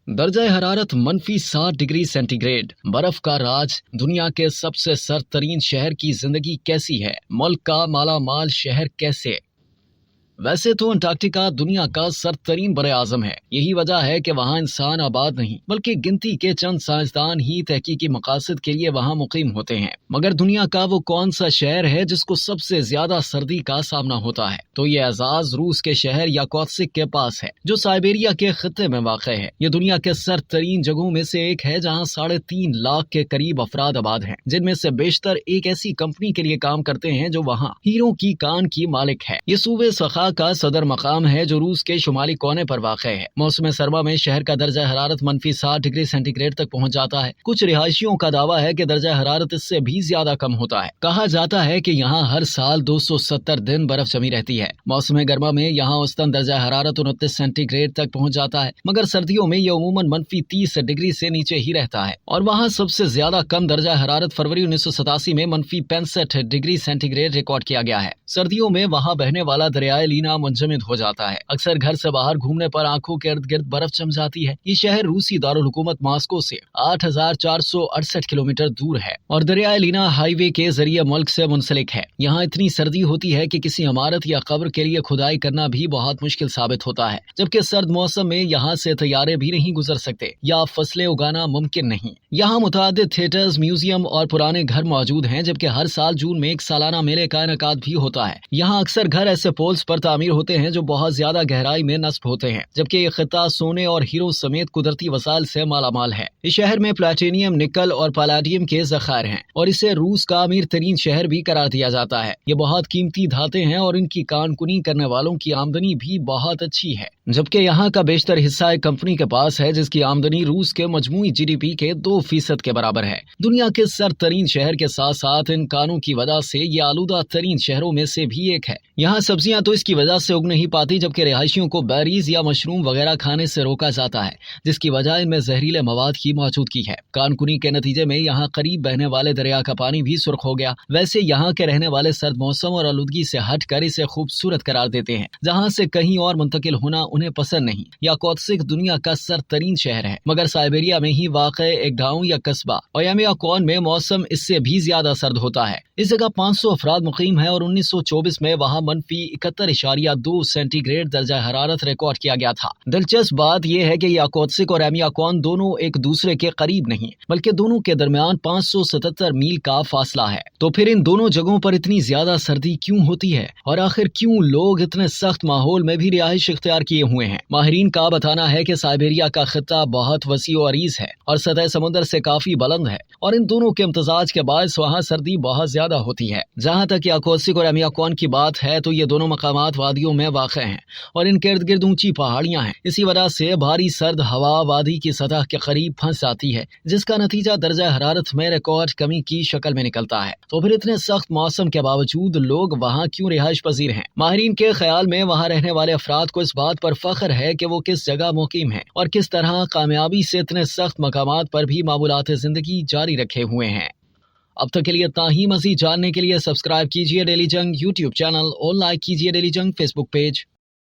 درجہ حرارت -7 degree centi grade, برف کا راج، دنیا کے سب سے سرد ترین شہر کی زندگی کیسی ہے؟ ملک کا مالا مال شہر کیسے؟ ویسے تو انٹارکٹیکا دنیا کا سرد ترین بر اعظم ہے۔ یہی وجہ ہے کہ وہاں انسان آباد نہیں بلکہ گنتی کے چند سائنسدان ہی تحقیقی مقاصد کے لیے وہاں مقیم ہوتے ہیں۔ مگر دنیا کا وہ کون سا شہر ہے جس کو سب سے زیادہ سردی کا سامنا ہوتا ہے؟ تو یہ اعزاز روس کے شہر یاکوتسک کے پاس ہے، جو سائبیریا کے خطے میں واقع ہے۔ یہ دنیا کے سرد ترین جگہوں میں سے ایک ہے جہاں 3.5 لاکھ کے قریب افراد آباد ہیں، جن میں سے بیشتر ایک ایسی کمپنی کے لیے کام کرتے ہیں جو وہاں ہیروں کی کان کی مالک ہے۔ یہ صوبے سخا کا صدر مقام ہے جو روس کے شمالی کونے پر واقع ہے۔ موسم سرما میں شہر کا درجہ حرارت -7 ڈگری سینٹی گریڈ تک پہنچ جاتا ہے۔ کچھ رہائشیوں کا دعویٰ ہے کہ درجہ حرارت اس سے بھی زیادہ کم ہوتا ہے۔ کہا جاتا ہے کہ یہاں ہر سال 270 دن برف جمی رہتی ہے۔ موسم گرما میں یہاں اوسطاً درجہ حرارت 29 سینٹی گریڈ تک پہنچ جاتا ہے، مگر سردیوں میں یہ عموماً -30 ڈگری سے نیچے ہی رہتا ہے، اور وہاں سب سے زیادہ کم درجہ حرارت فروری 1987 میں -65 ڈگری سینٹی گریڈ ریکارڈ کیا گیا ہے۔ سردیوں میں وہاں بہنے والا دریائے لینا منجمد ہو جاتا ہے۔ اکثر گھر سے باہر گھومنے پر آنکھوں کے ارد گرد برف جم جاتی ہے۔ یہ شہر روسی دارالحکومت ماسکو سے 8,468 کلومیٹر دور ہے اور دریائے لینا ہائی وے کے ذریعے ملک سے منسلک ہے۔ یہاں اتنی سردی ہوتی ہے کہ کسی عمارت یا قبر کے لیے کھدائی کرنا بھی بہت مشکل ثابت ہوتا ہے، جبکہ سرد موسم میں یہاں سے طیارے بھی نہیں گزر سکتے یا فصلیں اگانا ممکن نہیں۔ یہاں متعدد تھیٹرز، میوزیم اور پرانے گھر موجود ہیں، جبکہ ہر سال جون میں ایک سالانہ میلے کا انعقاد بھی ہوتا ہے۔ یہاں اکثر گھر ایسے پولز پر تعمیر ہوتے ہیں جو بہت زیادہ گہرائی میں نصب ہوتے ہیں، جبکہ یہ خطہ سونے اور ہیروں سمیت قدرتی وسائل سے مالا مال ہے۔ اس شہر میں پلاٹینیم، نکل اور پالاڈیم کے ذخائر ہیں اور اسے روس کا امیر ترین شہر بھی قرار دیا جاتا ہے۔ یہ بہت قیمتی دھاتیں ہیں اور ان کی کان کنی کرنے والوں کی آمدنی بھی بہت اچھی ہے، جبکہ یہاں کا بیشتر حصہ ایک کمپنی کے پاس ہے جس کی آمدنی روس کے مجموعی GDP کے 2% کے برابر ہے۔ دنیا کے سرد ترین شہر کے ساتھ ساتھ ان کانوں کی وجہ سے یہ آلودہ ترین شہروں میں سے بھی ایک ہے۔ یہاں سبزیاں تو اس کی وجہ سے اگ نہیں پاتی، جبکہ رہائشیوں کو بیریز یا مشروم وغیرہ کھانے سے روکا جاتا ہے، جس کی وجہ ان میں زہریلے مواد کی موجودگی ہے۔ کان کنی کے نتیجے میں یہاں قریب بہنے والے دریا کا پانی بھی سرخ ہو گیا۔ ویسے یہاں کے رہنے والے سرد موسم اور آلودگی سے ہٹ کر اسے خوبصورت قرار دیتے ہیں، جہاں سے کہیں اور منتقل ہونا انہیں پسند نہیں۔ یاکوتسک دنیا کا سرد ترین شہر ہے، مگر سائبیریا میں ہی واقع ایک گاؤں یا قصبہ اویامیاکون میں موسم اس سے بھی زیادہ سرد ہوتا ہے۔ اس جگہ 500 افراد مقیم ہیں اور 1924 میں وہاں -71.2 سینٹی گریڈ درجہ حرارت ریکارڈ کیا گیا تھا۔ دلچسپ بات یہ ہے کہ یاکوتسک اور ایمیاکون دونوں ایک دوسرے کے قریب نہیں، بلکہ دونوں کے درمیان 577 میل کا فاصلہ ہے۔ تو پھر ان دونوں جگہوں پر اتنی زیادہ سردی کیوں ہوتی ہے، اور آخر کیوں لوگ اتنے سخت ماحول میں بھی رہائش اختیار کیے ہوئے ہیں؟ ماہرین کا بتانا ہے کہ سائبیریا کا خطہ بہت وسیع و عریض ہے اور سطح سمندر سے کافی بلند ہے، اور ان دونوں کے امتزاج کے باعث وہاں سردی بہت زیادہ ہوتی ہے۔ جہاں تک یاکوتسک اور ایمیاکون کی بات ہے تو یہ دونوں مقامات وادیوں میں واقع ہیں اور ان کے ارد گرد اونچی پہاڑیاں ہیں۔ اسی وجہ سے بھاری سرد ہوا وادی کی سطح کے قریب پھنس جاتی ہے، جس کا نتیجہ درجہ حرارت میں ریکارڈ کمی کی شکل میں نکلتا ہے۔ تو پھر اتنے سخت موسم کے باوجود لوگ وہاں کیوں رہائش پذیر ہیں؟ ماہرین کے خیال میں وہاں رہنے والے افراد کو اس بات پر فخر ہے کہ وہ کس جگہ مقیم ہیں اور کس طرح کامیابی سے اتنے سخت مقامات پر بھی معمولات زندگی جاری رکھے ہوئے ہیں۔ اب تک کے لیے اتنا ہی۔ مزید جاننے کے لیے سبسکرائب کیجیے ڈیلی جنگ YouTube چینل اور لائک کیجیے ڈیلی جنگ فیس بک پیج۔